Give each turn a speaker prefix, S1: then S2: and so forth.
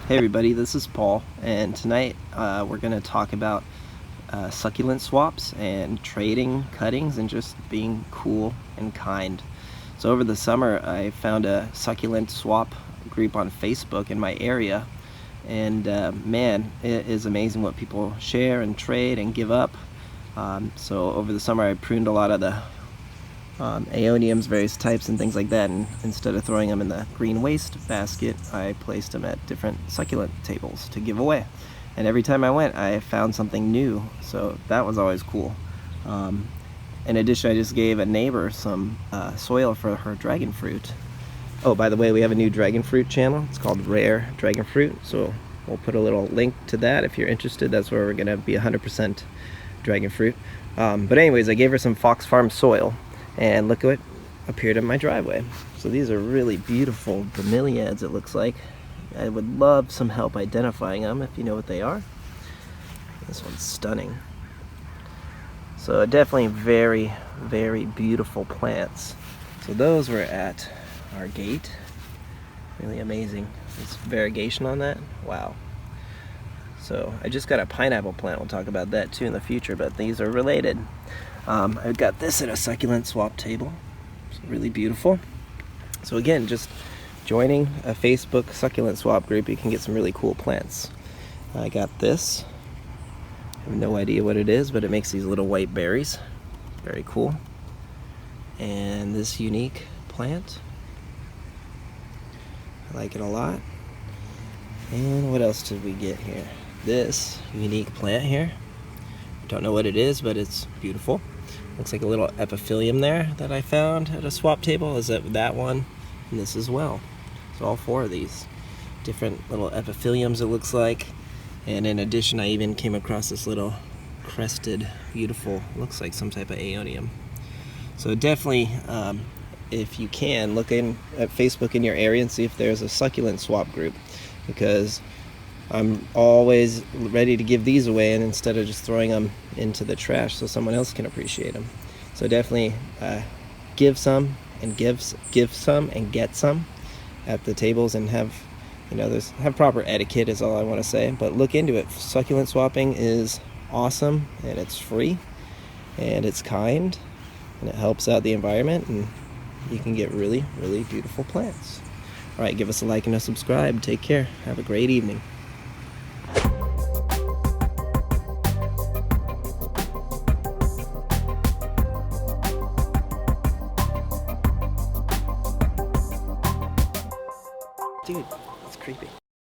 S1: Hey everybody, this is Paul, and tonight we're going to talk about succulent swaps and trading cuttings and just being cool and kind. So over the summer I found a succulent swap group on Facebook in my area, and man, it is amazing what people share and trade and give up. So over the summer I pruned a lot of the aeoniums, various types and things like that, and instead of throwing them in the green waste basket, I placed them at different succulent tables to give away. And every time I went, I found something new, so that was always cool. In addition, I just gave a neighbor some soil for her dragon fruit. Oh, by the way, we have a new dragon fruit channel. It's called Rare Dragon Fruit, so we'll put a little link to that if you're interested. That's where we're gonna be 100% dragon fruit. But anyways, I gave her some Fox Farm soil, and look what appeared in my driveway. So these are really beautiful bromeliads, it looks like. I would love some help identifying them if you know what they are. This one's stunning. So definitely very, very beautiful plants. So those were at our gate. Really amazing. There's variegation on that. Wow. So I just got a pineapple plant. We'll talk about that too in the future, but these are related. I've got this at a succulent swap table. It's really beautiful. So again, just joining a Facebook succulent swap group, you can get some really cool plants. I got this. I have no idea what it is, but it makes these little white berries. Very cool. And this unique plant. I like it a lot. And what else did we get here? This unique plant here. Don't know what it is, but it's beautiful. Looks like a little epiphylium there that I found at a swap table. Is that one? And this as well. So all four of these different little epiphyliums, it looks like. And in addition, I even came across this little crested, beautiful, looks like some type of aeonium. So definitely, if you can, look in at Facebook in your area and see if there's a succulent swap group, because I'm always ready to give these away, and instead of just throwing them into the trash so someone else can appreciate them. So definitely give some and give some and get some at the tables, and have proper etiquette is all I want to say. But look into it. Succulent swapping is awesome, and it's free, and it's kind, and it helps out the environment, and you can get really, really beautiful plants. All right, give us a like and a subscribe. Take care. Have a great evening. Dude, it's creepy.